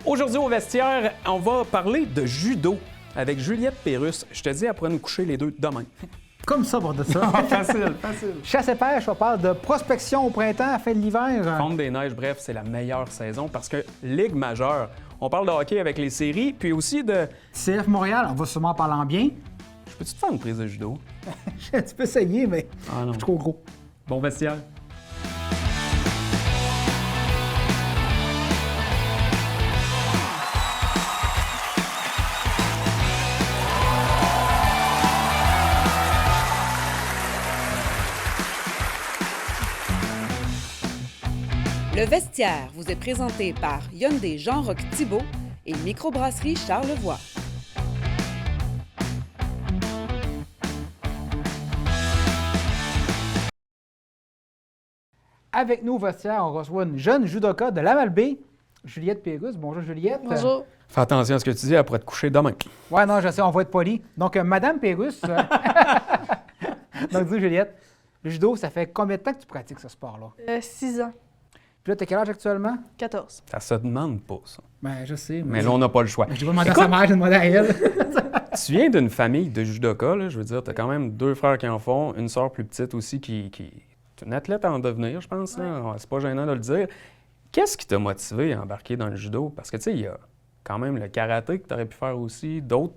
Aujourd'hui au vestiaire, on va parler de judo avec Juliette Pérusse. Je te dis, elle pourrait nous coucher les deux demain. Comme ça, pour de ça. Facile. Chasse et pêche, on parle de prospection au printemps, à la fin de l'hiver. Fonte des neiges, bref, c'est la meilleure saison parce que Ligue majeure, on parle de hockey avec les séries, puis aussi de... CF Montréal, on va sûrement en parler en bien. Je peux-tu te faire une prise de judo? Tu peux essayer, mais Ah non. c'est trop gros. Bon vestiaire. Le vestiaire vous est présenté par Hyundai Jean-Roch Thibault et Microbrasserie Charlevoix. Avec nous au vestiaire, on reçoit une jeune judoka de Laval-B, Juliette Pérusse. Bonjour Juliette. Bonjour. Fais attention à ce que tu dis, elle pourrait te coucher demain. Ouais, non, je sais, on va être poli. Donc, Madame Pérusse. Donc, dis Juliette, le judo, ça fait combien de temps que tu pratiques ce sport-là? 6 ans. Puis là, t'as quel âge actuellement? 14. Ça se demande pas, ça. Ben, je sais. Mais là, on n'a pas le choix. Je vais demander à sa mère, je vais demander à elle. Tu viens d'une famille de judokas, là, je veux dire, tu as quand même 2 frères qui en font, une sœur plus petite aussi qui est une athlète à en devenir, je pense. Là. C'est pas gênant de le dire. Qu'est-ce qui t'a motivé à embarquer dans le judo? Parce que, tu sais, il y a quand même le karaté que tu aurais pu faire aussi, d'autres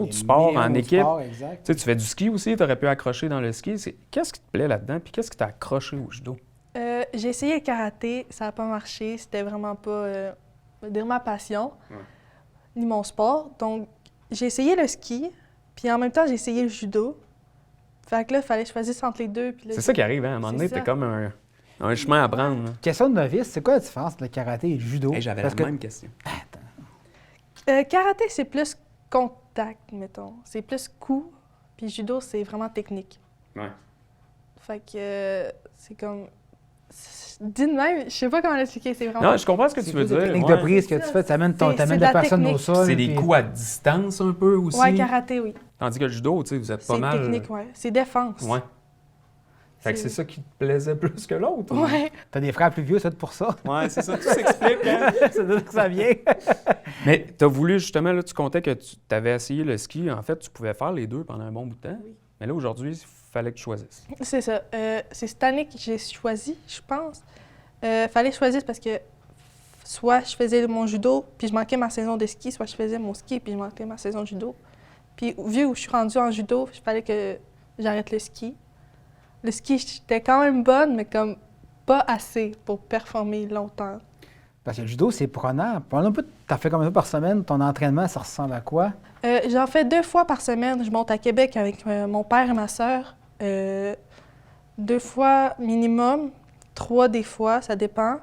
sports en équipe. Exact. Tu sais, tu fais du ski aussi, tu aurais pu accrocher dans le ski. Qu'est-ce qui te plaît là-dedans? Puis qu'est-ce qui t'a accroché au judo? J'ai essayé le karaté, ça n'a pas marché. C'était vraiment pas ma passion, ni mon sport. Donc, j'ai essayé le ski, puis en même temps, j'ai essayé le judo. Fait que là, il fallait que je choisisse entre les deux. Puis là, C'est ça qui arrive, hein? À un moment donné, C'est t'as ça. comme un chemin à prendre. Là. Question de novice, c'est quoi la différence entre le karaté et le judo? Hey, j'avais Parce la que- même question. Karaté, c'est plus contact, mettons. C'est plus coup, puis judo, c'est vraiment technique. Ouais. Fait que c'est comme... Dis de même, je sais pas comment l'expliquer, c'est vraiment... Non, je comprends ce que C'est tu veux plus de dire. technique ouais. de prise que tu fais, tu amènes C'est de la la personne au technique. sol. C'est des puis- coups à distance un peu aussi. Ouais, karaté, oui. Tandis que le judo, tu sais, vous êtes pas C'est mal. technique, ouais. C'est défense. Ouais. Fait que c'est ça qui te plaisait plus que l'autre. ou? Ouais. T'as des frères plus vieux, c'est pour ça. Ouais, c'est ça, tout s'explique. Hein? C'est de là que ça vient. Mais tu as voulu, justement, là, tu comptais que tu avais essayé le ski. En fait, tu pouvais faire les deux pendant un bon bout de temps. Oui. Mais là, aujourd'hui, il fallait que tu choisisses. C'est ça. C'est cette année que j'ai choisi, je pense. Fallait que je choisisse parce que soit je faisais mon judo, puis je manquais ma saison de ski, soit je faisais mon ski, puis je manquais ma saison de judo. Puis vu où je suis rendue en judo, il fallait que j'arrête le ski. Le ski, j'étais quand même bonne, mais comme pas assez pour performer longtemps. Parce que le judo, c'est prenant. Parle un peu, t'as fait combien de fois par semaine? Ton entraînement, ça ressemble à quoi? J'en fais 2 fois par semaine. Je monte à Québec avec mon père et ma sœur. 2 fois minimum, 3 des fois, ça dépend.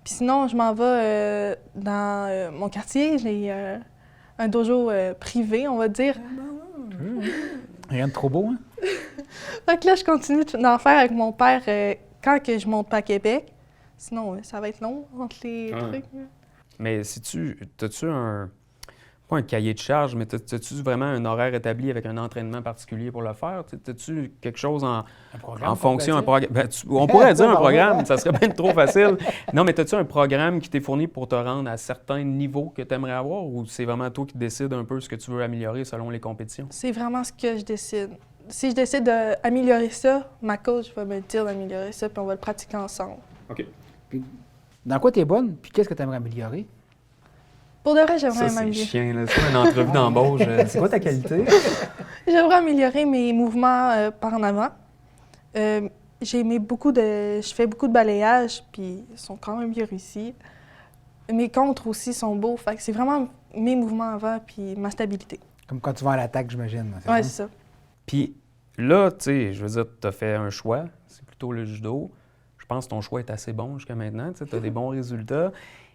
Puis sinon, je m'en vais dans mon quartier. J'ai un dojo privé, on va dire. Rien de trop beau, hein? Fait que là, je continue d'en faire avec mon père quand que je monte pas à Québec. Sinon, ça va être long entre les trucs. Mais si t'as-tu pas un cahier de charge, mais t'as-tu vraiment un horaire établi avec un entraînement particulier pour le faire? T'as-tu quelque chose en fonction, un programme? On pourrait dire un programme, ça serait bien trop facile. Non, mais t'as-tu un programme qui t'est fourni pour te rendre à certains niveaux que tu aimerais avoir ou c'est vraiment toi qui décides un peu ce que tu veux améliorer selon les compétitions? C'est vraiment ce que je décide. Si je décide d'améliorer ça, ma coach va me dire d'améliorer ça, puis on va le pratiquer ensemble. OK. Puis, dans quoi t'es bonne? Puis qu'est-ce que t'aimerais améliorer? Pour de vrai, Ça, j'aimerais c'est m'améliorer. chien, là. C'est pas une entrevue d'embauche. C'est quoi ta qualité? J'aimerais améliorer mes mouvements par en avant. Je fais beaucoup de balayage, puis ils sont quand même bien réussis. Mes contres aussi sont beaux. Fait que c'est vraiment mes mouvements avant, puis ma stabilité. Comme quand tu vas à l'attaque, j'imagine. Ouais, ça? c'est ça. Puis là, tu sais, je veux dire, tu as fait un choix, c'est plutôt le judo. Je pense que ton choix est assez bon jusqu'à maintenant, tu as des bons résultats.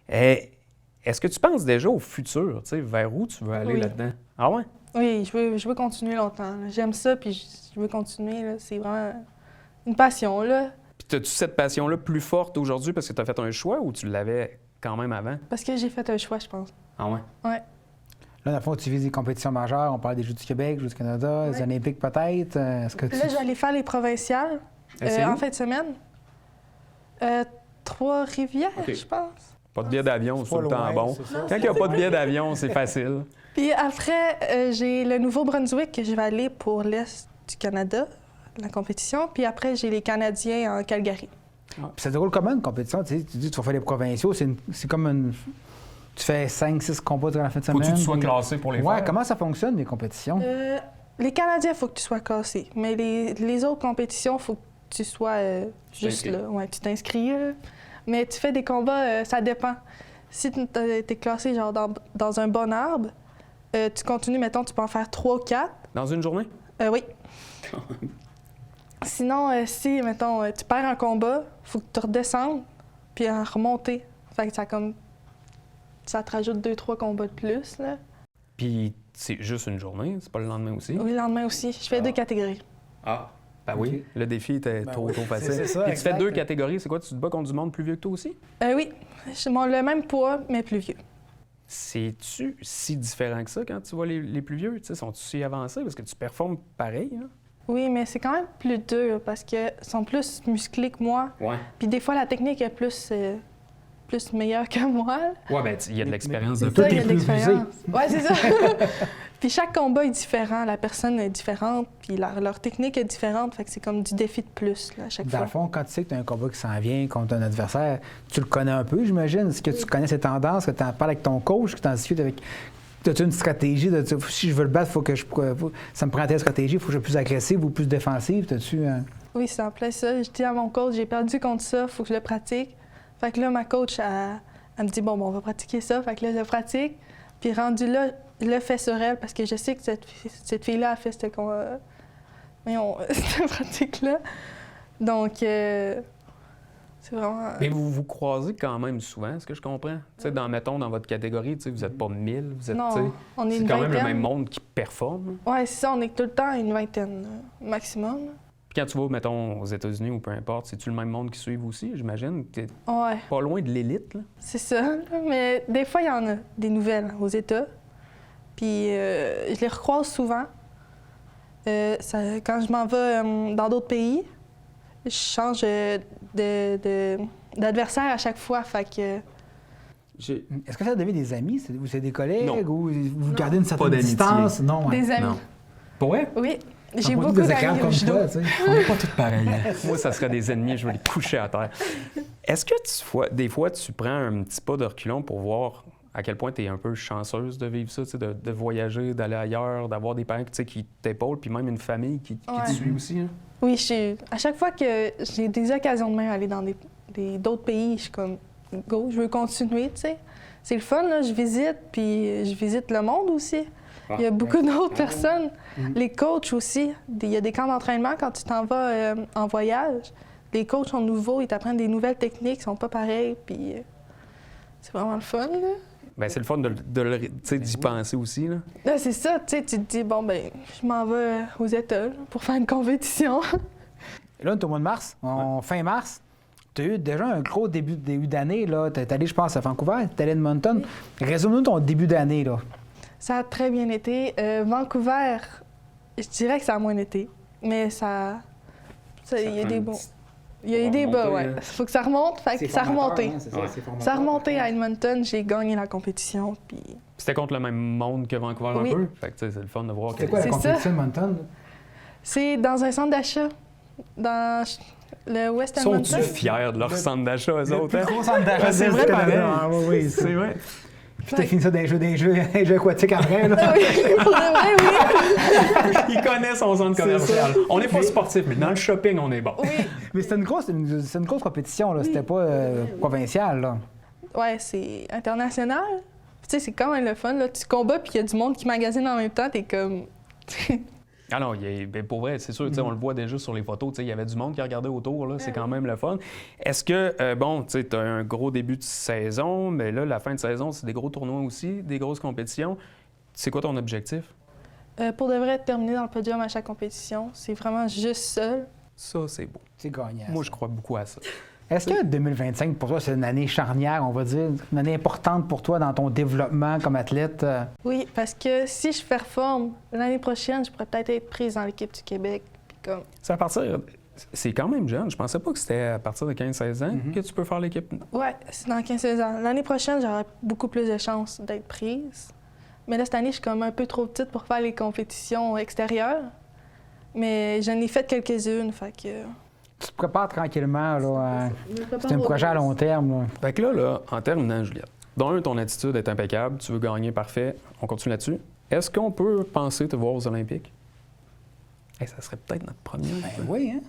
Est-ce que tu penses déjà au futur, tu sais, vers où tu veux aller Oui. là-dedans? Ah ouais? Oui, je veux continuer longtemps. Là. J'aime ça, puis je veux continuer. Là. C'est vraiment une passion, là. Puis as-tu cette passion-là plus forte aujourd'hui parce que tu as fait un choix ou tu l'avais quand même avant? Parce que j'ai fait un choix, je pense. Ah ouais? Ouais. Là, dans le fond, tu vises des compétitions majeures. On parle des Jeux du Québec, Jeux du Canada, les Ouais. Olympiques peut-être. Est-ce que tu... Là, je vais aller faire les provinciales C'est en où? fin de semaine. Trois-Rivières, OK. je pense. Pas de billet d'avion, c'est tout le temps bon. Quand il n'y a pas de billet d'avion, c'est facile. Puis après, j'ai le Nouveau-Brunswick que je vais aller pour l'Est du Canada, la compétition. Puis après, j'ai les Canadiens en Calgary. Puis ça déroule comment une compétition? Tu dis tu vas faire les provinciaux, c'est comme une... Tu fais 5-6 combats durant la fin de semaine. Faut que tu sois classé pour les faire? Ouais, comment ça fonctionne, les compétitions? Les Canadiens, il faut que tu sois classé. Mais les autres compétitions, il faut que tu sois juste là. Ouais, tu t'inscris. Mais tu fais des combats, ça dépend. Si tu es classé genre dans un bon arbre, tu continues, mettons, tu peux en faire 3 ou 4. Dans une journée? Oui. Sinon, si, mettons, tu perds un combat, il faut que tu redescendes puis en remonter. Fait que ça te rajoute 2-3 combats de plus, là. Puis c'est juste une journée, c'est pas le lendemain aussi? Oui, le lendemain aussi. Je fais 2 catégories. Ah. Ben oui, le défi était trop facile. C'est ça, puis tu exact. fais 2 catégories, c'est quoi? Tu te bats contre du monde plus vieux que toi aussi? Oui, j'ai le même poids, mais plus vieux. C'est-tu si différent que ça quand tu vois les plus vieux? Tu sais, sont-tu si avancés? Parce que tu performes pareil, hein? Oui, mais c'est quand même plus dur parce qu'ils sont plus musclés que moi. Ouais. Puis des fois, la technique est plus meilleure que moi. Ouais, ben il y a de l'expérience de Tout Ça, il y est a de plus l'expérience. Oui, c'est ça. Puis chaque combat est différent, la personne est différente, puis leur technique est différente, fait que c'est comme du défi de plus là, à chaque Dans fois. le fond, quand tu sais que tu as un combat qui s'en vient contre un adversaire, tu le connais un peu, j'imagine. Est-ce que tu connais ses tendances, que tu en parles avec ton coach, que tu en discutes avec... As-tu une stratégie de dire, si je veux le battre, ça me prend telle stratégie, il faut que je sois plus agressive ou plus défensive? T'as-tu... Oui, c'est en plein ça. Je dis à mon coach, j'ai perdu contre ça, il faut que je le pratique. Fait que là, ma coach, elle me dit, bon, on va pratiquer ça. Fait que là, je le pratique. Puis rendu là, je le fais sur elle parce que je sais que cette fille-là a fait cette pratique-là. Donc, c'est vraiment... Mais vous vous croisez quand même souvent, ce que je comprends? Tu sais, mettons, dans votre catégorie, tu sais, vous n'êtes pas 1000, vous êtes, tu sais, Non, on est c'est une quand même le vingtaine. même monde qui performe. Oui, c'est ça, on est tout le temps une vingtaine maximum. Puis quand tu vas, mettons, aux États-Unis ou peu importe, c'est-tu le même monde qui suit aussi, j'imagine? T'es Ouais, pas loin de l'élite, là? c'est ça. Là. Mais des fois, il y en a des nouvelles aux États. Puis je les recroise souvent. Quand je m'en vais dans d'autres pays, je change d'adversaire à chaque fois. Fait que... Est-ce que ça devient des amis? Ou c'est des collègues? Non. Ou vous gardez une certaine d'amitié. distance? Non. Des amis. Non. Pour vrai? Oui, j'ai On beaucoup dit des écrans d'amis au comme judo. toi, tu sais. On n'est pas tous pareils. Moi, ça serait des ennemis, je vais les coucher à terre. Est-ce que des fois, tu prends un petit pas de reculons pour voir à quel point tu es un peu chanceuse de vivre ça, tu sais, de voyager, d'aller ailleurs, d'avoir des parents tu sais, qui t'épaulent, puis même une famille qui te suit aussi? Hein? Oui, à chaque fois que j'ai des occasions de même aller dans d'autres pays, je suis comme, go, je veux continuer, tu sais. C'est le fun, là, je visite le monde aussi. Il y a beaucoup d'autres personnes. Les coachs aussi. Il y a des camps d'entraînement quand tu t'en vas en voyage. Les coachs sont nouveaux, ils t'apprennent des nouvelles techniques, ils sont pas pareils, puis c'est vraiment le fun, là. Bien, c'est le fun d'y penser aussi, là. Là, c'est ça, tu sais, tu te dis, bon, ben, je m'en vais aux États là, pour faire une compétition. Et là, on est au mois de mars, fin mars. Tu as eu déjà un gros début d'année, là. Tu es allé, je pense, à Vancouver, tu es allé à Edmonton. Résume-nous ton début d'année, là. Ça a très bien été. Vancouver, je dirais que ça a moins été, mais il y a des bons. Il y a eu des bas, ouais. Il faut que ça remonte, fait que ça a remonté. Ça a remonté à Edmonton, j'ai gagné la compétition, puis... C'était contre le même monde que Vancouver Oui. un peu? Fait que, tu sais, c'est le fun de voir C'est quoi la C'est compétition ça. de Edmonton? C'est dans un centre d'achat, dans le West Edmonton. Sont-tu fiers de leur centre d'achat, eux autres? Le Hein? plus gros centre d'achat C'est du vrai, Canada. pareil. Ah, oui, C'est vrai. Puis t'as fini ça dans les jeux aquatiques après, là. Oui, pour de vrai, oui. Ils connaissent son centre commercial. On n'est pas sportif, mais dans le shopping, on est bon. Oui, Mais c'était une grosse compétition, là. C'était pas provincial, là. ouais, c'est international. Tu sais, c'est quand même le fun, là. Tu combats, puis il y a du monde qui magasine en même temps, t'es comme... Ah non, pour vrai, c'est sûr, tu sais, on le voit déjà sur les photos, tu sais, il y avait du monde qui regardait autour, là, c'est quand même le fun. Est-ce que, bon, tu sais, tu as un gros début de saison, mais là, la fin de saison, c'est des gros tournois aussi, des grosses compétitions. C'est quoi ton objectif? Pour de vrai, terminer dans le podium à chaque compétition, c'est vraiment juste seul. Ça, c'est beau. C'est gagnant. Moi, je crois beaucoup à ça. Est-ce que 2025, pour toi, c'est une année charnière, on va dire, une année importante pour toi dans ton développement comme athlète? Oui, parce que si je performe l'année prochaine, je pourrais peut-être être prise dans l'équipe du Québec. Puis comme... C'est à partir C'est quand même jeune. Je pensais pas que c'était à partir de 15-16 ans que tu peux faire l'équipe. Ouais, c'est dans 15-16 ans. L'année prochaine, j'aurai beaucoup plus de chances d'être prise. Mais là, cette année, je suis comme un peu trop petite pour faire les compétitions extérieures. Mais j'en ai fait quelques-unes, fait que... Tu te prépares tranquillement, là. C'est un projet à long terme, là. Fait que là, en terminant, Juliette, d'un, ton attitude est impeccable, tu veux gagner, parfait, on continue là-dessus. Est-ce qu'on peut penser te voir aux Olympiques? Hey, ça serait peut-être notre premier. Oui, hein?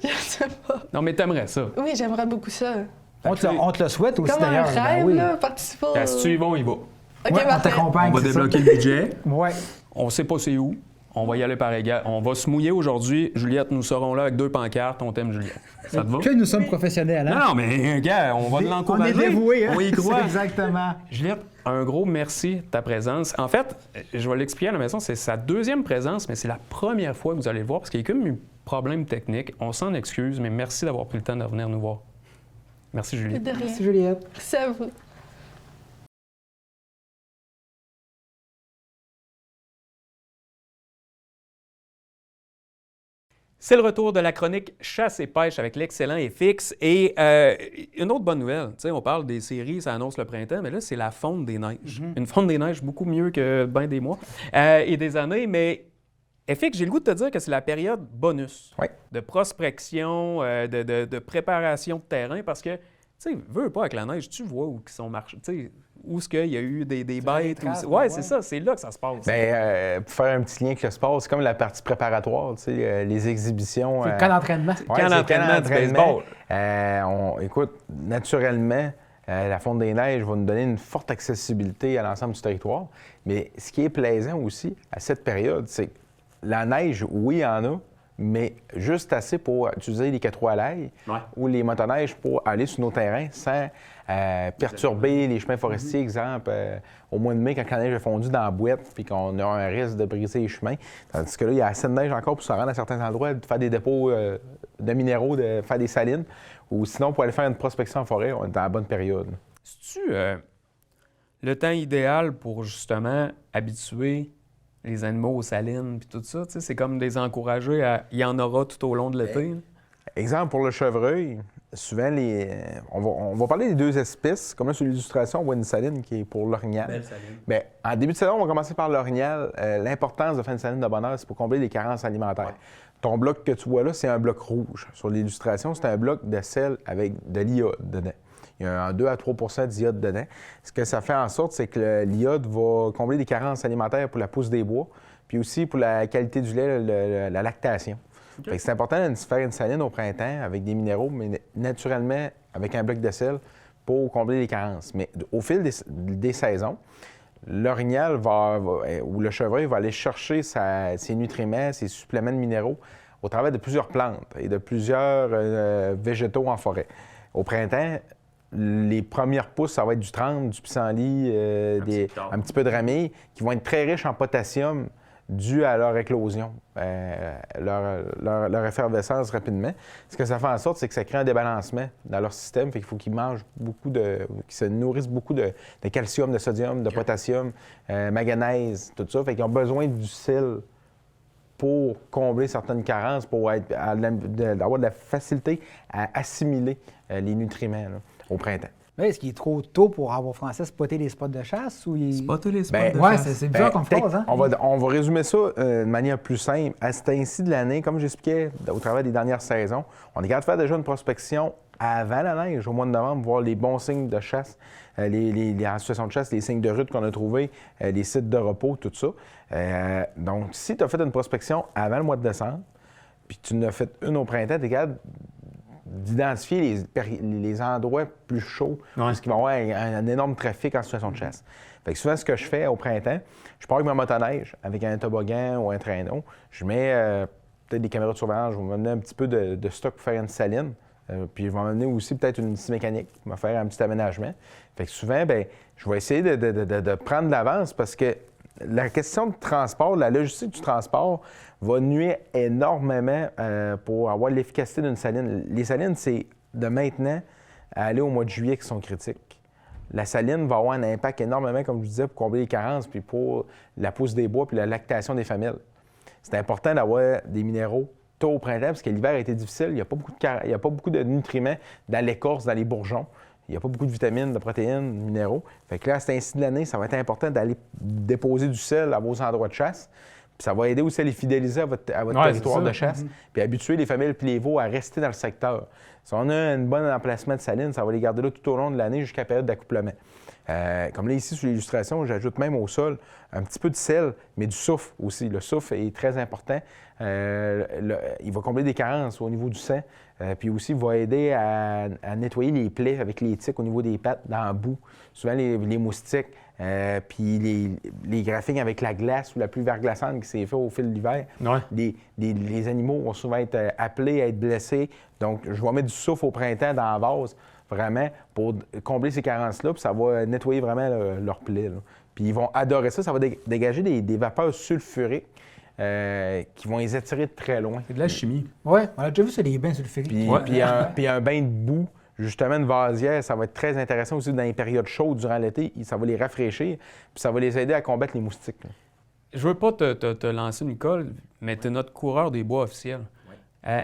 Je sais pas. Non, mais t'aimerais ça. Oui, j'aimerais beaucoup ça. On te le souhaite aussi, Comme un d'ailleurs. rêve, oui. là, participer. Si tu y vas, on y va. OK, Ouais, on parfait. t'accompagne. On va c'est débloquer ça. le budget. Ouais. On sait pas c'est où. On va y aller par égal. On va se mouiller aujourd'hui. Juliette, nous serons là avec 2 pancartes. On t'aime, Juliette. Ça te va? Que nous sommes professionnels, hein? Non, mais gars, on va l'encourager. On est dévoués, hein? On y croit. Exactement. Juliette, un gros merci de ta présence. En fait, je vais l'expliquer à la maison, c'est sa deuxième présence, mais c'est la première fois que vous allez le voir parce qu'il y a comme un problème technique. On s'en excuse, mais merci d'avoir pris le temps de venir nous voir. Merci, Juliette. De rien. Merci, Juliette. Merci à vous. C'est le retour de la chronique Chasse et pêche avec l'excellent FX. Et une autre bonne nouvelle, tu sais, on parle des séries, ça annonce le printemps, mais là, c'est la fonte des neiges. Une fonte des neiges beaucoup mieux que bien des mois et des années, mais FX, j'ai le goût de te dire que c'est la période bonus de prospection, de préparation de terrain, parce que, tu sais, veux pas avec la neige, tu vois où ils sont marchés, tu sais, où est-ce qu'il y a eu des bêtes. Ouais, c'est ça, c'est là que ça se passe. Bien, pour faire un petit lien avec le sport, c'est comme la partie préparatoire, tu sais, les exhibitions. C'est le camp d'entraînement. Ouais, Camp d'entraînement du baseball. Écoute, naturellement, la fonte des neiges va nous donner une forte accessibilité à l'ensemble du territoire. Mais ce qui est plaisant aussi à cette période, c'est que la neige, oui, il y en a, mais juste assez pour utiliser les 4 roues à l'ail ou les motoneiges pour aller sur nos terrains sans perturber les chemins forestiers, exemple, au mois de mai, quand la neige est fondue dans la boîte puis qu'on a un risque de briser les chemins. Tandis que là, il y a assez de neige encore pour se rendre à certains endroits, de faire des dépôts de minéraux, de faire des salines, ou sinon, pour aller faire une prospection en forêt, on est dans la bonne période. C'est-tu le temps idéal pour justement habituer les animaux aux salines puis tout ça? Tu sais, c'est comme des encourager à... Il y en aura tout au long de l'été. Exemple, pour le chevreuil, souvent, on va parler des 2 espèces. Comme là, sur l'illustration, on voit une saline qui est pour l'orignal. Belle saline. Bien, en début de saison, on va commencer par l'orignal. L'importance de faire une saline de bonheur, c'est pour combler les carences alimentaires. Ton bloc que tu vois là, c'est un bloc rouge. Sur l'illustration, c'est un bloc de sel avec de l'iode dedans. Il y a un 2 à 3 d'iode dedans. Ce que ça fait en sorte, c'est que l'iode va combler des carences alimentaires pour la pousse des bois, puis aussi pour la qualité du lait, la lactation. Fait que c'est important de faire une saline au printemps avec des minéraux, mais naturellement avec un bloc de sel pour combler les carences. Mais au fil des saisons, l'orignal ou le chevreuil va aller chercher ses nutriments, ses suppléments de minéraux au travers de plusieurs plantes et de plusieurs végétaux en forêt. Au printemps, les premières pousses, ça va être du 30, du pissenlit, un petit peu de ramille, qui vont être très riches en potassium dû à leur éclosion, leur effervescence rapidement. Ce que ça fait en sorte, c'est que ça crée un débalancement dans leur système. Fait qu'il faut qu'ils mangent qu'ils se nourrissent beaucoup de calcium, de sodium, de potassium, manganèse, tout ça. Fait qu'ils ont besoin du sel pour combler certaines carences, pour avoir de la facilité à assimiler les nutriments là, au printemps. Mais est-ce qu'il est trop tôt pour avoir Français spotter les spots de chasse ou il... Spotter les spots de Ouais, chasse. c'est bizarre comme phrase, hein? On va résumer ça de manière plus simple. À cet ainsi de l'année, comme j'expliquais au travers des dernières saisons, on est capable de faire déjà une prospection avant la neige, au mois de novembre, voir les bons signes de chasse, en situation de chasse, les signes de rut qu'on a trouvés, les sites de repos, tout ça. Donc, si tu as fait une prospection avant le mois de décembre, puis tu en as fait une au printemps, tu es capable d'identifier les endroits plus chauds parce qu'il va y avoir un énorme trafic en situation de chasse. Fait que souvent, ce que je fais au printemps, je pars avec ma motoneige, avec un toboggan ou un traîneau. Je mets peut-être des caméras de surveillance, je vais m'amener un petit peu de stock pour faire une saline. Puis je vais m'amener aussi peut-être une scie mécanique, je vais faire un petit aménagement. Fait que souvent, bien, je vais essayer de prendre de l'avance parce que la question de transport, la logistique du transport va nuire énormément pour avoir l'efficacité d'une saline. Les salines, c'est de maintenant à aller au mois de juillet qui sont critiques. La saline va avoir un impact énormément, comme je disais, pour combler les carences, puis pour la pousse des bois, puis la lactation des femelles. C'est important d'avoir des minéraux tôt au printemps, parce que l'hiver a été difficile. Il n'y a pas beaucoup de nutriments dans l'écorce, dans les bourgeons. Il n'y a pas beaucoup de vitamines, de protéines, de minéraux. Fait que là, à cet ainsi de l'année, ça va être important d'aller déposer du sel à vos endroits de chasse. Puis ça va aider aussi à les fidéliser à votre territoire de chasse, puis habituer les familles et les veaux à rester dans le secteur. Si on a un bon emplacement de saline, ça va les garder là tout au long de l'année jusqu'à la période d'accouplement. Comme là, ici, sur l'illustration, j'ajoute même au sol un petit peu de sel, mais du soufre aussi. Le soufre est très important. Il va combler des carences au niveau du sang, puis aussi, il va aider à nettoyer les plaies avec les tiques au niveau des pattes, dans le bout. Souvent, les moustiques, puis les graphiques avec la glace ou la pluie verglaçante qui s'est fait au fil de l'hiver. Ouais. Les animaux vont souvent être appelés à être blessés. Donc, je vais mettre du soufre au printemps dans la vase, vraiment, pour combler ces carences-là, puis ça va nettoyer vraiment leurs plaies. Là. Puis ils vont adorer ça. Ça va dégager des vapeurs sulfuriques qui vont les attirer de très loin. C'est de la chimie. Oui, on a déjà vu, c'est des bains sulfuriques. Puis un bain de boue, justement, une vasière, ça va être très intéressant aussi dans les périodes chaudes durant l'été. Ça va les rafraîchir, puis ça va les aider à combattre les moustiques. Là. Je veux pas te lancer, Nicole, mais tu es notre coureur des bois officiels.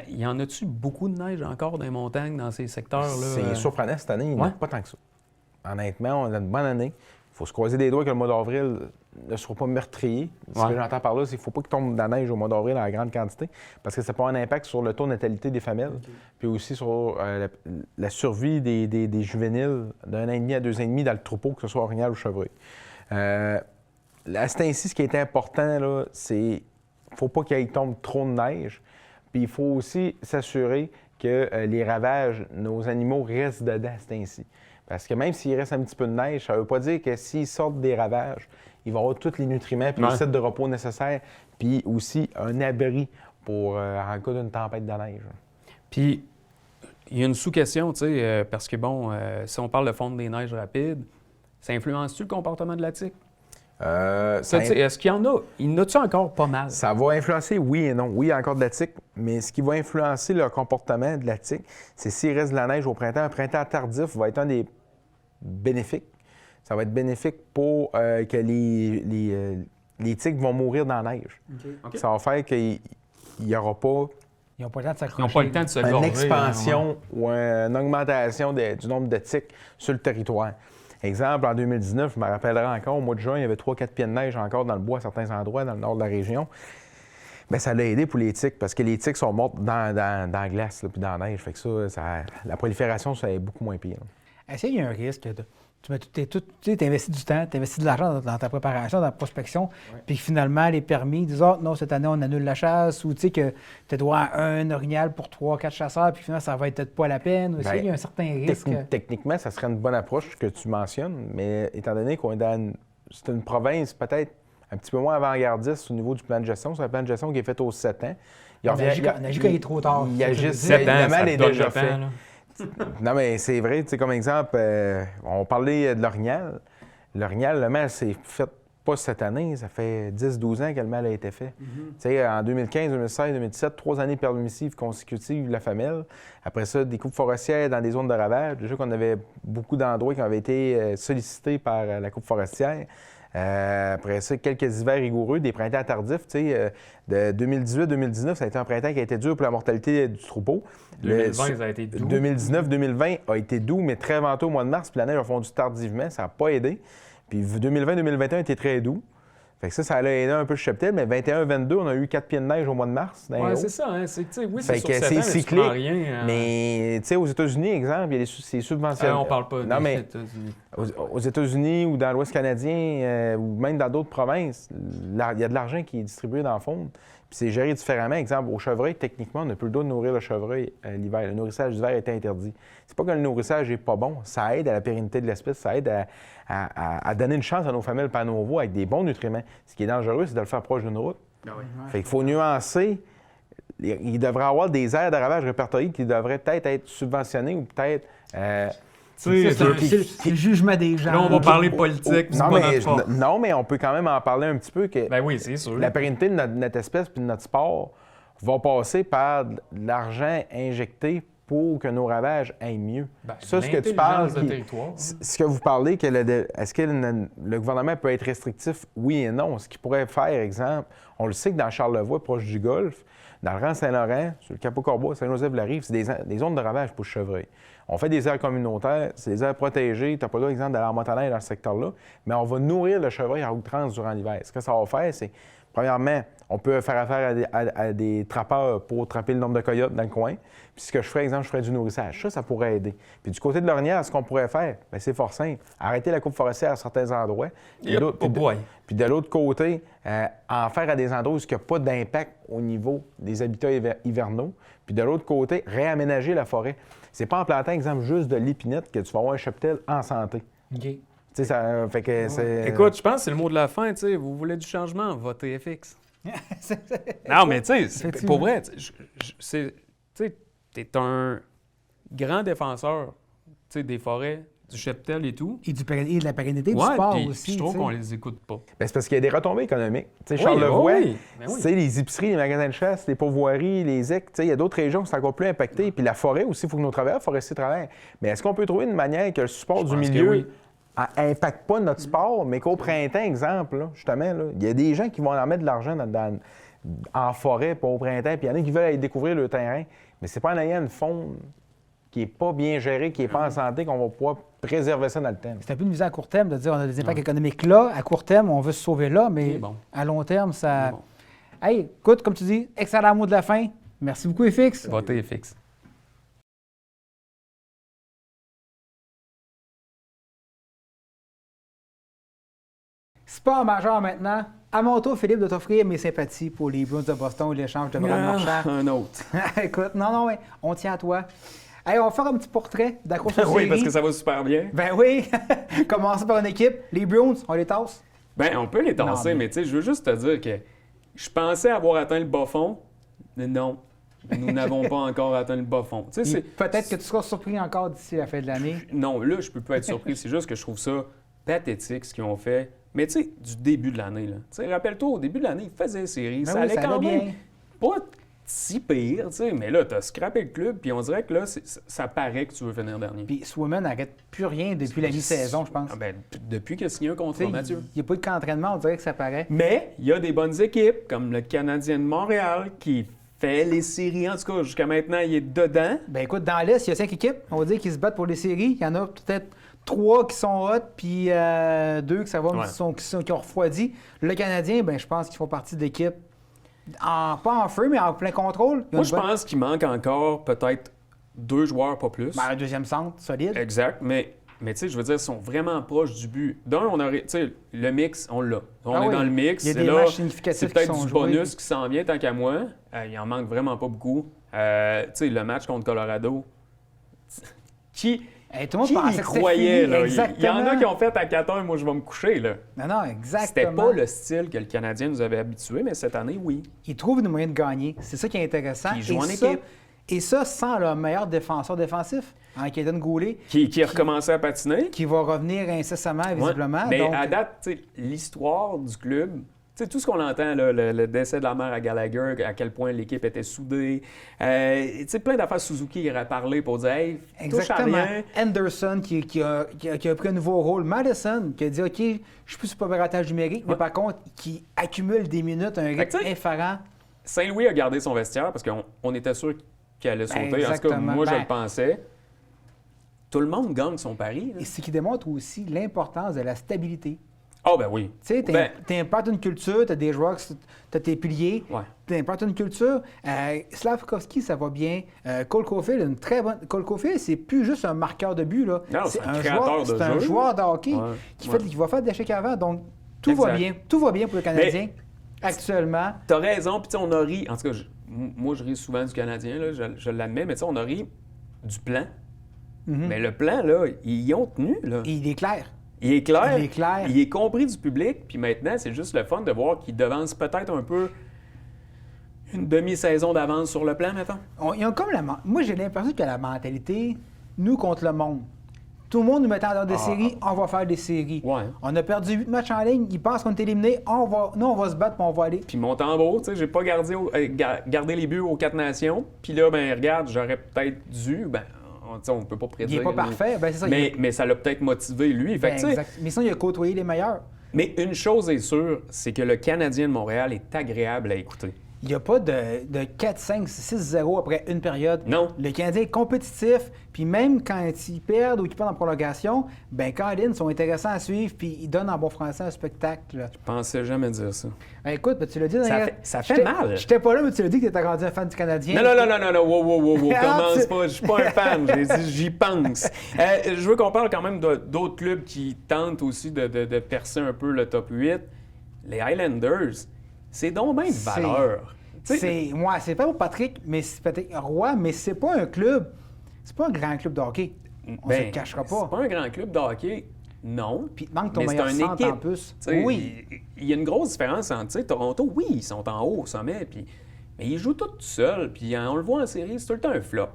Y en a-tu beaucoup de neige encore dans les montagnes, dans ces secteurs-là? C'est surprenant cette année, il n'y en a pas tant que ça. Honnêtement, on a une bonne année. Il faut se croiser les doigts que le mois d'avril ne sera pas meurtrier. Ce que j'entends par là, c'est qu'il ne faut pas qu'il tombe de la neige au mois d'avril en grande quantité, parce que ça peut avoir un impact sur le taux de natalité des femelles, puis aussi sur la survie des juvéniles d'1 an et demi à 2 ans et demi dans le troupeau, que ce soit orignal ou chevreuil. À cet ainsi, ce qui est important, là, c'est qu'il ne faut pas qu'il tombe trop de neige. Puis il faut aussi s'assurer que les ravages, nos animaux restent dedans à cet ainsi. Parce que même s'il reste un petit peu de neige, ça ne veut pas dire que s'ils sortent des ravages, ils vont avoir tous les nutriments puis les sites de repos nécessaires, puis aussi un abri pour en cas d'une tempête de neige. Puis, il y a une sous-question, tu sais, parce que, bon, si on parle de fonte des neiges rapides, ça influence-tu le comportement de la tique? Est-ce qu'il y en a? Il y en a-tu encore pas mal? Ça va influencer, oui et non. Oui, il y a encore de la tique, mais ce qui va influencer le comportement de la tique, c'est s'il reste de la neige au printemps. Un printemps tardif va être un des bénéfiques. Ça va être bénéfique pour que les tiques vont mourir dans la neige. Okay. Ça va faire qu'il n'y aura pas... Ils n'ont pas le temps de s'accrocher. Ils n'ont pas le temps de se une expansion ou une augmentation du nombre de tiques sur le territoire. Exemple, en 2019, je me rappellerai encore, au mois de juin, il y avait 3-4 pieds de neige encore dans le bois à certains endroits, dans le nord de la région. Bien, ça l'a aidé pour les tiques, parce que les tiques sont mortes dans la glace puis dans la neige. Fait que la prolifération, ça est beaucoup moins pire. Est-ce qu'il y a un risque de... Tu investis du temps, tu investis de l'argent dans ta préparation, dans la prospection, puis finalement, les permis disent « Ah, non, cette année, on annule la chasse » ou tu sais que tu dois un orignal pour 3-4 chasseurs, puis finalement, ça va être peut-être pas la peine. Est-ce qu'il y a un certain risque? Techniquement, ça serait une bonne approche que tu mentionnes, mais étant donné qu'on est dans c'est une province peut-être un petit peu moins avant-gardiste au niveau du plan de gestion, c'est un plan de gestion qui est fait aux 7 ans. On agit quand il est trop tard. Il agit 7 ans, le mal est déjà fait. fait. Non, mais c'est vrai, tu sais, comme exemple, on parlait de l'orignal. L'orignal, le mal s'est fait pas cette année, ça fait 10-12 ans que le mal a été fait. Tu sais, en 2015, 2016, 2017, 3 années permissives consécutives de la femelle. Après ça, des coupes forestières dans des zones de ravage. Déjà qu'on avait beaucoup d'endroits qui avaient été sollicités par la coupe forestière. Après ça, quelques hivers rigoureux, des printemps tardifs. Tu sais, de 2018-2019, ça a été un printemps qui a été dur pour la mortalité du troupeau. 2020, ça a été doux. 2019-2020 a été doux, mais très venteux au mois de mars, puis la neige a fondu tardivement, ça n'a pas aidé. Puis 2020-2021 a été très doux. Fait que ça a aidé un peu le cheptel, mais 21-22, on a eu 4 pieds de neige au mois de mars. Oui, c'est ça. Hein? Oui, c'est sur 7 ans, cyclique. Rien, mais tu sais, aux États-Unis, exemple, il y a des subventions. On parle pas des États-Unis. Aux États-Unis ou dans l'Ouest canadien, ou même dans d'autres provinces, il y a de l'argent qui est distribué dans le fond. Puis c'est géré différemment. Exemple, au chevreuil, techniquement, on n'a plus le droit de nourrir le chevreuil l'hiver. Le nourrissage d'hiver est interdit. C'est pas que le nourrissage n'est pas bon. Ça aide à la pérennité de l'espèce. Ça aide à donner une chance à nos familles et à nos veaux avec des bons nutriments. Ce qui est dangereux, c'est de le faire proche d'une route. Fait qu'il faut nuancer. Il devrait y avoir des aires de ravage répertoriées qui devraient peut-être être subventionnées ou peut-être... c'est le jugement des gens. Là, on va parler politique. Non, mais on peut quand même en parler un petit peu. Que ben oui, c'est sûr. La pérennité de notre espèce et de notre sport va passer par de l'argent injecté pour que nos ravages aillent mieux. Ben, Ça, ce que tu parles, de territoire, hein. ce que vous parlez, est-ce que le gouvernement peut être restrictif? Oui et non. Ce qu'il pourrait faire, exemple, on le sait que dans Charlevoix, proche du Golfe, dans le rang Saint-Laurent, sur le Capot-Corbeau, Saint-Joseph-la-Rive, c'est des zones de ravage pour chevreuil. On fait des aires communautaires, c'est des aires protégées. Tu n'as pas le droit, exemple, d'aller en montagne dans ce secteur-là, mais on va nourrir le chevreuil à outrance durant l'hiver. Ce que ça va faire, c'est, premièrement, on peut faire affaire à des trappeurs pour trapper le nombre de coyotes dans le coin. Puis ce que je ferais, exemple, je ferais du nourrissage. Ça pourrait aider. Puis du côté de l'Ornière, ce qu'on pourrait faire, bien, c'est fort simple. Arrêter la coupe forestière à certains endroits. Puis de l'autre côté, en faire à des endroits où il n'y a pas d'impact au niveau des habitats hivernaux. Puis de l'autre côté, réaménager la forêt. C'est pas en plantant, exemple, juste de l'épinette que tu vas avoir un cheptel en santé. OK. Tu sais, ça fait que c'est... Écoute, je pense que c'est le mot de la fin, tu sais. Vous voulez du changement, votez FX. Non, mais tu sais, pour vrai, tu sais, t'es un grand défenseur, tu sais, des forêts, du cheptel et tout. Et de la pérennité du Ouais, sport puis aussi. je trouve tu sais. qu'on les écoute pas. Bien, c'est parce qu'il y a des retombées économiques. Tu sais, Oui, Charlevoix, oui, ben oui. tu sais, les épiceries, les magasins de chasse, les pourvoiries, les EC, tu sais, il y a d'autres régions qui sont encore plus impactées. Puis la forêt aussi, il faut que nos travailleurs forestiers travaillent. Mais est-ce qu'on peut trouver une manière que le support Je du pense que milieu oui. impacte pas notre sport, mais qu'au printemps, exemple, là, justement, là, il y a des gens qui vont en mettre de l'argent en forêt, pas au printemps, puis il y en a qui veulent aller découvrir le terrain. Mais c'est pas en ayant une faune qui n'est pas bien gérée, qui n'est pas en santé, qu'on va pouvoir préserver ça dans le temps. C'est un peu une vision à court terme de dire on a des impacts économiques là, à court terme, on veut se sauver là, mais bon. à long terme, ça. Bon. Hey, écoute, comme tu dis, excellent mot de la fin. Merci beaucoup, FX. Votez FX. Sport majeur maintenant. À mon tour, Philippe, de t'offrir mes sympathies pour les Bruins de Boston et l'échange de Brad Marchand. Un autre. Écoute, non, ouais, on tient à toi. Hey, on va faire un petit portrait de la course aux Oui, séries. parce que ça va super bien. Ben oui. Commencer par une équipe. Les Bruins, on les tasse. Ben, on peut les tasser, Non, mais tu sais, je veux juste te dire que je pensais avoir atteint le bas fond, mais non. Nous n'avons pas encore atteint le bas fond. Tu sais, Peut-être que tu seras surpris encore d'ici la fin de l'année. Non, là, je peux pas être surpris. C'est juste que je trouve ça pathétique, ce qu'ils ont fait. Mais tu sais, du début de l'année, là. Tu sais, rappelle-toi, au début de l'année, ils faisaient les séries. Ben ça oui, allait ça quand allait même bien. pas si pire, tu sais. Mais là, t'as scrappé le club, puis on dirait que là, ça paraît que tu veux finir dernier. Puis Swayman n'arrête plus rien depuis la mi-saison, je pense. Ah ben, depuis qu'il a signé un Tu contrat, sais, Mathieu. il n'y a pas de camp d'entraînement, on dirait que ça paraît. Mais il y a des bonnes équipes, comme le Canadien de Montréal, qui fait les séries. En tout cas, jusqu'à maintenant, il est dedans. Ben écoute, dans l'Est, il y a 5 équipes, on va dire, qui se battent pour les séries. Il y en a peut-être 3 qui sont hot, puis 2 qui, ça va, Ouais. qui ont refroidi. Le Canadien, ben je pense qu'ils font partie de l'équipe, pas en feu, mais en plein contrôle. Ils ont Moi, une je bonne- pense qu'il manque encore peut-être 2 joueurs, pas plus. Ben, un deuxième centre, solide. Exact, mais tu sais, je veux dire, ils sont vraiment proches du but. D'un, on aurait, tu sais, le mix, on l'a. On Ah est oui. dans le mix. Il y a c'est des là, matchs significatifs c'est qui peut-être sont du joués. bonus qui s'en vient, tant qu'à moi. Il en manque vraiment pas beaucoup. Tu sais, le match contre Colorado, qui Hey, tout le monde qui pensait y que c'était croyait, fini. là? Il y Exactement. en a qui ont fait à 4-1, moi je vais me coucher, là. Non, exactement. C'était pas le style que le Canadien nous avait habitué, mais cette année, oui. Ils trouvent une moyen de gagner. C'est ça qui est intéressant. Puis ils jouent en ça- équipe. Et ça sans le meilleur défenseur défensif, Kaden Goulet, Qui a recommencé à patiner. qui va revenir incessamment, Ouais. visiblement. Mais Donc, à date, tu sais, l'histoire du club, tu sais, tout ce qu'on entend, là, le décès de la mère à Gallagher, à quel point l'équipe était soudée, tu sais, plein d'affaires Suzuki qui aurait parlé pour dire « Hey, touche à exactement. rien. Anderson qui a pris un nouveau rôle. Madison qui a dit « OK, je suis plus sur le piratage numérique, mais Ouais. par contre, qui accumule des minutes, un Fait que, rythme tu sais, effarant. » Saint-Louis a gardé son vestiaire parce qu'on était sûr qu'il allait sauter. En tout cas, exactement. moi, je Ben- le pensais. Tout le monde gagne son pari. Et ce qui démontre aussi l'importance de la stabilité. Ah, ben oui. Tu sais, Ben- t'importes une culture, t'as des joueurs, t'as tes piliers, Ouais. t'importes une culture. Slavkovski, ça va bien. Cole Caulfield, une très bonne... Cole Caulfield, c'est plus juste un marqueur de but, là. Non, c'est un créateur joueur, de c'est un jeu. joueur de hockey Ouais. qui, Ouais. qui va faire des chèques avant. Donc, tout va Exact. bien. Tout va bien pour le Canadien, actuellement. T'as raison, puis tu sais, on a ri. En tout cas, moi, je ris souvent du Canadien, là, je l'admets, mais tu sais, on a ri du plan. Mais le plan, là, ils y ont tenu, là. Et il est clair. Il est clair. Il est clair. Il est compris du public, puis maintenant, c'est juste le fun de voir qu'il devance peut-être un peu une demi-saison d'avance sur le plan, mettons. Ils ont comme moi, j'ai l'impression qu'il y a la mentalité, nous contre le monde. Tout le monde nous mettait en dehors des séries, on va faire des séries. Ouais. On a perdu 8 matchs en ligne, ils pensent qu'on est éliminé, on va se battre, puis on va aller. Puis mon tambour, tu sais, j'ai pas gardé les buts aux 4 nations. Puis là, ben regarde, j'aurais peut-être dû, on ne peut pas prédire. Il n'est pas parfait, ben c'est ça. Mais ça l'a peut-être motivé, lui. Fait que, tu sais, exact. Mais sinon, il a côtoyé les meilleurs. mais une chose est sûre, c'est que le Canadien de Montréal est agréable à écouter. Il n'y a pas de 4, 5, 6-0 après une période. Non. Le Canadien est compétitif, puis même quand ils perdent ou qu'ils perdent en prolongation, ben Colin, ils sont intéressants à suivre, puis ils donnent en bon français un spectacle. Je pensais jamais dire ça. Ben, écoute, ben, tu l'as dit dans Ça fait mal. J'étais pas là, mais tu l'as dit que tu étais rendu un fan du Canadien. Non, wow, commence pas. Je suis pas un fan, j'ai dit j'y pense. Je veux qu'on parle quand même d'autres clubs qui tentent aussi de percer un peu le top 8. Les Highlanders, c'est donc bien de valeur. C'est pas pour Patrick, mais c'est Patrick Roy, mais c'est pas un club. C'est pas un grand club de hockey. On se le cachera pas. C'est pas un grand club de hockey, non. Puis il manque ton mais meilleur c'est une centre équipe. en plus. Oui. Il y a une grosse différence entre Toronto, oui, ils sont en haut au sommet, mais ils jouent tous tout seuls, puis on le voit en série, c'est tout le temps un flop.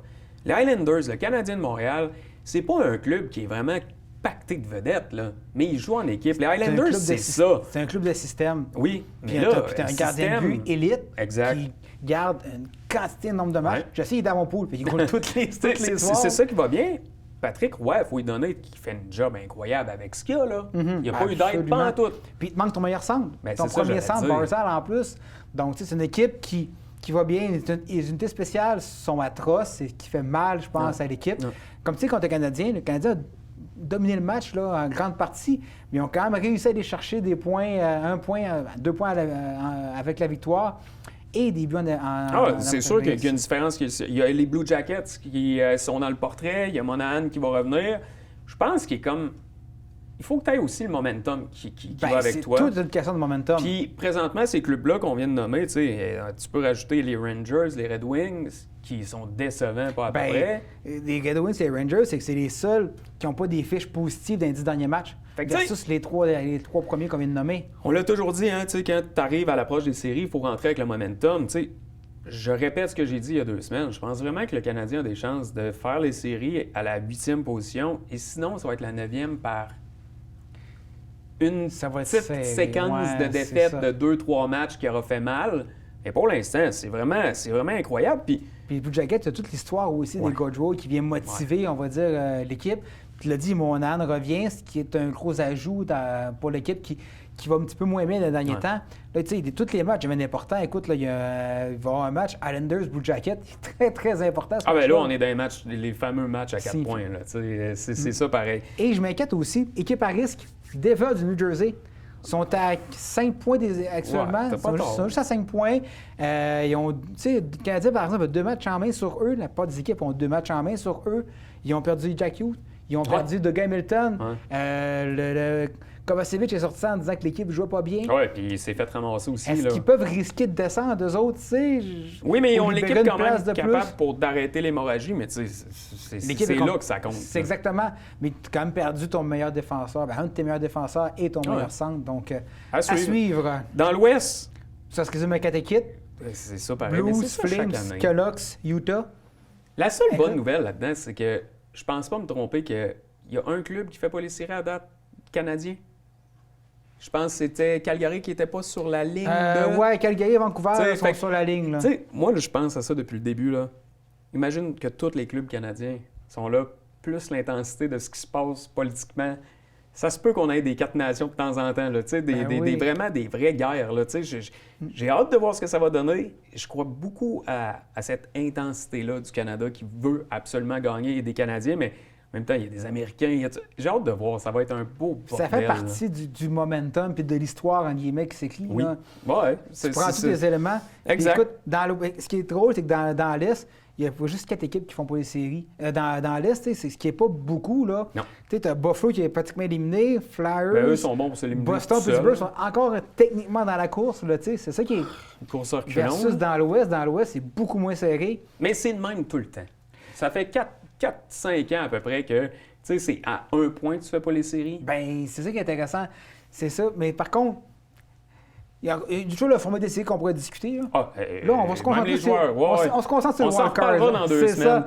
Les Highlanders, le Canadien de Montréal, c'est pas un club qui est vraiment pacté de vedettes, là, mais ils jouent en équipe. Les Highlanders, c'est ça. C'est un club de système. Oui, mais Puis là, t'as un gardien de but élite exact. qui garde une quantité de nombre de matchs. Ouais. J'essaie dans mon pool, puis il goal toutes les soirs. C'est ça qui va bien. Patrick Roy, il faut lui donner qu'il fait un job incroyable avec ce qu'il y a, là. Il n'y a pas eu d'aide, pas en tout. Puis il te manque ton meilleur centre. Ben, ton c'est ça, premier j'allais centre, dire. Barzal en plus. Donc, tu sais, c'est une équipe qui va bien. Les unités spéciales sont atroces et qui fait mal, je pense, à l'équipe. Ouais. Comme tu sais, contre le Canadien a dominé le match là, en grande partie, mais ils ont quand même réussi à aller chercher des points, 1 point, 2 points avec la victoire. Et des buts c'est sûr qu'il y a une différence. Il y a les Blue Jackets qui sont dans le portrait, il y a Monahan qui va revenir. Je pense qu'il est comme... Il faut que tu aies aussi le momentum qui va avec toi. C'est toute une question de momentum. Puis présentement, ces clubs-là qu'on vient de nommer, tu peux rajouter les Rangers, les Red Wings, qui sont décevants pas à peu près. Les Red Wings et les Rangers, c'est que c'est les seuls qui n'ont pas des fiches positives dans les 10 derniers matchs. Versus les trois premiers qu'on vient de nommer. On l'a toujours dit, hein, quand tu arrives à l'approche des séries, il faut rentrer avec le momentum. Je répète ce que j'ai dit il y a 2 semaines. Je pense vraiment que le Canadien a des chances de faire les séries à la 8e position. Et sinon, ça va être la 9e par une petite séquence de défaites de 2-3 matchs qui aura fait mal. Mais pour l'instant, c'est vraiment incroyable. Puis les Blue Jackets, il y a toute l'histoire aussi des Gaudreau qui vient motiver, on va dire, l'équipe. Tu l'as dit, Monahan revient, ce qui est un gros ajout pour l'équipe qui va un petit peu moins bien les derniers temps. Là, tu sais, tous les matchs deviennent importants. Écoute, là, il va y avoir un match Islanders Blue Jackets qui est très, très important. Là, on est dans les matchs, les fameux matchs à 4 points. Là, c'est ça pareil. Et je m'inquiète aussi, équipe à risque, Devils du New Jersey. Sont à 5 points actuellement. Ils sont juste à 5 points. Ils ont, tu sais, le Canadien, par exemple, a 2 matchs en main sur eux. La plupart des équipes ont 2 matchs en main sur eux. Ils ont perdu Jack Hughes. Ils ont perdu Doug Hamilton. Kovacevic est sorti en disant que l'équipe ne jouait pas bien. Oui, puis il s'est fait ramasser aussi. Est-ce qu'ils peuvent risquer de descendre, eux autres, tu sais? Oui, mais ils ont l'équipe quand même capable pour d'arrêter l'hémorragie, mais tu sais, c'est là que ça compte. C'est exactement. Mais tu as quand même perdu ton meilleur défenseur. Un de tes meilleurs défenseurs et ton meilleur centre. Donc, à suivre. Dans l'Ouest. Ça se résume à 4 équipes. C'est ça, pareil. Blues, Flames, Canucks, Utah. La seule bonne nouvelle là-dedans, c'est que je pense pas me tromper qu'il y a un club qui fait pas les séries à date canadien. Je pense que c'était Calgary qui n'était pas sur la ligne de... Ouais, Calgary et Vancouver sont sur la ligne. Là. Moi, là, je pense à ça depuis le début. Là. Imagine que tous les clubs canadiens sont là, plus l'intensité de ce qui se passe politiquement. Ça se peut qu'on ait des 4 nations de temps en temps, là, vraiment des vraies guerres. Là, j'ai hâte de voir ce que ça va donner. Je crois beaucoup à cette intensité-là du Canada qui veut absolument gagner, et des Canadiens, mais... En même temps, il y a des Américains. J'ai hâte de voir. Ça va être un beau bordel. Ça fait partie du momentum puis de l'histoire, en guillemets, qui s'écrit. Oui. Tu prends tous les éléments. Exact. Écoute, ce qui est drôle, c'est que dans l'Est, il y a pas juste 4 équipes qui font pas les séries. Dans l'Est, c'est ce qui n'est pas beaucoup. Là. Non. Tu as Buffalo qui est pratiquement éliminé, Flyers. Eux sont bons pour s'éliminer. Boston, Pittsburgh sont encore techniquement dans la course. C'est ça qui est. Une course à reculons. Versus dans l'Ouest, c'est beaucoup moins serré. Mais c'est de même tout le temps. Ça fait 4-5 ans à peu près que, tu sais, c'est à 1 point que tu fais pas les séries. Bien, c'est ça qui est intéressant. C'est ça. Mais par contre, il y a toujours le format des séries qu'on pourrait discuter. Là, là on va se concentrer sur... On se concentre sur le Walker. On s'en reparlera dans 2 semaines.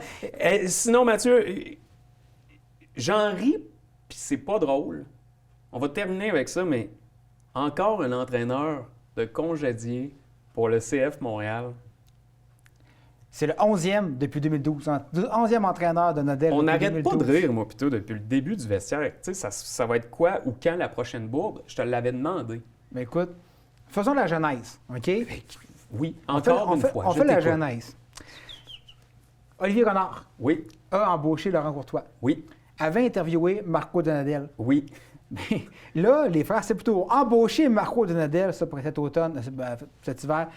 Sinon, Mathieu, j'en ris, puis c'est pas drôle. On va terminer avec ça, mais encore un entraîneur de congédié pour le CF Montréal. C'est le 11e depuis 2012. 11e entraîneur de Nadel. On n'arrête pas 2012. de rire, moi, plutôt, depuis le début du vestiaire. Tu sais, ça va être quoi ou quand la prochaine bourde? Je te l'avais demandé. Mais écoute, faisons la genèse, OK? Oui, encore une fois. On je fait la t'écoute. genèse. Olivier Renard Oui, a embauché Laurent Courtois. oui, Avait interviewé Marco Donadel. oui. Mais là, les frères, c'est plutôt embaucher Marco Donadel, ça, pour cet automne, cet hiver.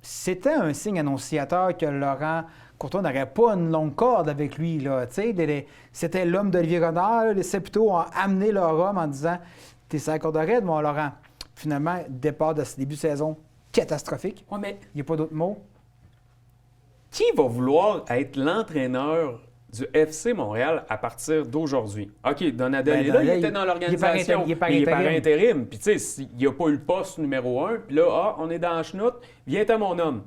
C'était un signe annonciateur que Laurent Courtois n'aurait pas une longue corde avec lui. Là, c'était l'homme d'Olivier Renard. Là, les Saputo ont amené leur homme en disant « T'es sur la corde raide, mon Laurent. » Finalement, départ de ce début de saison catastrophique. Ouais, mais Il n'y a pas d'autre mot. qui va vouloir être l'entraîneur du FC Montréal à partir d'aujourd'hui? OK, Donadel Ben, est là, il Donadel, était dans il l'organisation, est par mais il est par intérim. intérim. Puis tu sais, il n'a pas eu le poste numéro 1, puis là, on est dans la chenoute, viens à mon homme.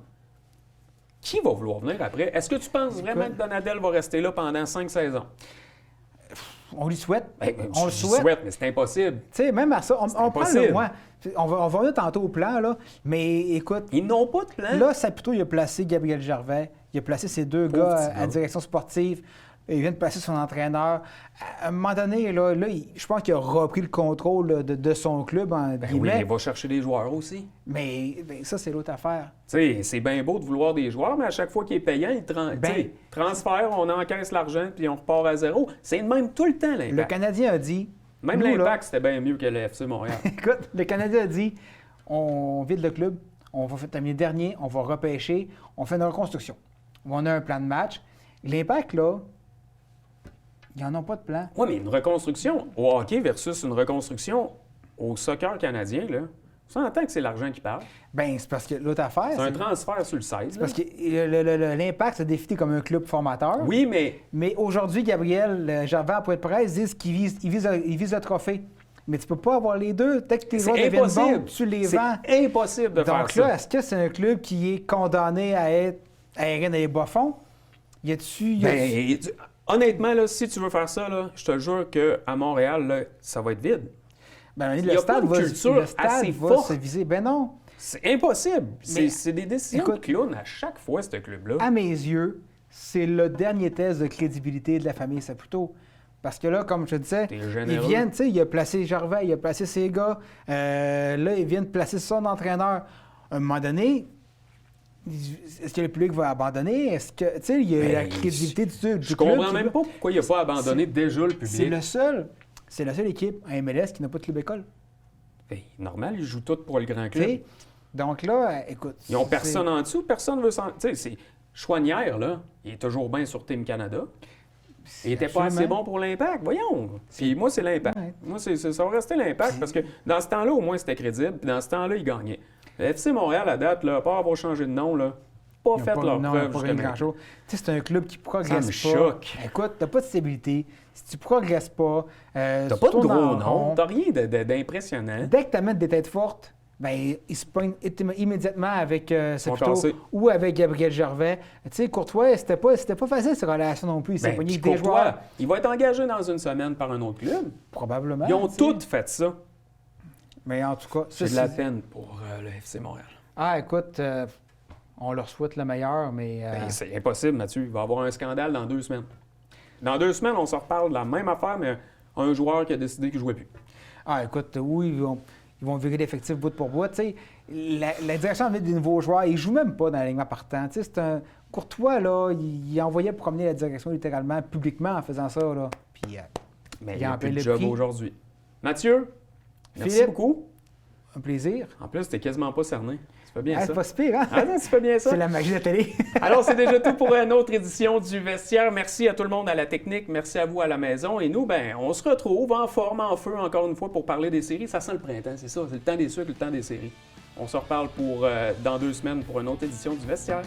Qui va vouloir venir après? Est-ce que tu penses vraiment que Donadel va rester là pendant 5 saisons? On lui souhaite. Ben, On le je souhaite. mais c'est impossible. Tu sais, même à ça, on prend impossible. le moins. On va revenir tantôt au plan, là. Mais écoute, Ils n'ont pas de plan. là, Saputo, il a placé Gabriel Gervais. Il a placé ses deux Pauvre gars petit à gars. direction sportive. Il vient de placer son entraîneur. À un moment donné, là, je pense qu'il a repris le contrôle là, de son club, en Ben oui, guillemets. il va chercher des joueurs aussi. Mais ben, ça, c'est l'autre affaire. Tu sais, c'est bien beau de vouloir des joueurs, mais à chaque fois qu'il est payant, il tu sais, transfert, on encaisse l'argent, puis on repart à zéro. C'est le même tout le temps, Le l'Impact. Canadien a dit... Même nous, là, l'Impact, c'était bien mieux que le FC Montréal. écoute, le Canadien a dit, on vide le club, on va terminer dernier, on va repêcher, on fait une reconstruction. On a un plan de match. L'Impact, là, ils n'en ont pas de plan. Oui, mais une reconstruction au hockey versus une reconstruction au soccer canadien, là, ça entend que c'est l'argent qui parle. Ben c'est parce que l'autre affaire, C'est un transfert sur le 16. c'est là. parce que l'Impact se définit comme un club formateur. Oui, mais Mais aujourd'hui, Gabriel Gervais, à point de presse, disent qu'il vise le trophée. Mais tu peux pas avoir les deux. Dès que tes joueurs c'est deviennent impossible. bons, tu les C'est vends. impossible de faire Donc ça. là, est-ce que c'est un club qui est condamné à être aéré dans les bas-fonds? Y a-tu... Ben, honnêtement, là, si tu veux faire ça, là, je te jure qu'à Montréal, là, ça va être vide. Ben, y le a stade pas une culture le stade assez va forte. se viser. Ben non. C'est impossible. Mais, C'est des décisions écoute, de clown à chaque fois, ce club-là. À mes yeux, c'est le dernier test de crédibilité de la famille Saputo. Parce que là, comme je te disais, T'es ils généreux. viennent, tu sais, il a placé Gervais, il a placé ses gars. Là, ils viennent placer son entraîneur. À un moment donné, est-ce que le public va abandonner? Est-ce que, tu sais, il y a Ben, la crédibilité du club. Je comprends même pas pourquoi il n'a pas abandonné déjà le public. C'est la seule équipe à MLS qui n'a pas de club école. Ben, normal, ils jouent tous pour le grand Tu club. sais, donc là, écoute. Ils n'ont c'est- personne en dessous, personne ne veut s'en... Tu sais, c'est... Chouanière, là, il est toujours bien sur Team Canada. Il n'était pas assez absolument. bon pour l'Impact, voyons. Puis moi, c'est l'Impact. Ouais. Moi, ça va rester l'Impact parce que dans ce temps-là, au moins, c'était crédible. Puis dans ce temps-là, ils gagnaient. Le FC Montréal, à date, là, à part avoir changé de nom, là, pas Ils ont fait leur non, ils ont preuve pas jusqu'à gagné maintenant. grand-chose. Tu sais, c'est un club qui progresse Ça me pas. choque. Écoute, t'as pas de stabilité. Si tu progresses pas, T'as tu pas de tournes gros en nom, rond. t'as rien d'impressionnant. Dès que tu amènes des têtes fortes, ben, ils se pognent immédiatement avec Saputo cassés. ou avec Gabriel Gervais. Tu sais, Courtois, c'était pas facile, ces relations non plus. Il s'est Ben, pogné puis avec des Courtois, joueurs. il va être engagé dans une semaine par un autre club. Probablement. Ils ont tu sais. tous fait ça. Mais en tout cas, ça, C'est de la c'est- peine pour le FC Montréal. Ah, écoute, on leur souhaite le meilleur, mais... Ben, c'est impossible, Mathieu. Il va y avoir un scandale dans 2 semaines. Dans 2 semaines, on se reparle de la même affaire, mais un joueur qui a décidé qu'il ne jouait plus. Ah, écoute, oui, ils vont virer l'effectif bout pour bout. Tu sais, la direction avait des nouveaux joueurs. Ils ne jouent même pas dans l'alignement partant. Tu sais, c'est un... Courtois, là, il envoyait promener la direction littéralement, publiquement, en faisant ça, là. Puis, Mais Il il n'y a en plus paye de le job prix. aujourd'hui. Mathieu, merci Philippe. beaucoup. un plaisir. En plus, t'es quasiment pas cerné. Tu fais bien Ah, ça. c'est pas si pire, hein? Ah non, tu fais bien ça. C'est la magie de la télé. Alors, c'est déjà tout pour une autre édition du Vestiaire. Merci à tout le monde à la technique. Merci à vous à la maison. Et nous, ben, on se retrouve en forme, en feu, encore une fois, pour parler des séries. Ça sent le printemps, c'est ça. C'est le temps des sucres, le temps des séries. On se reparle dans 2 semaines pour une autre édition du Vestiaire.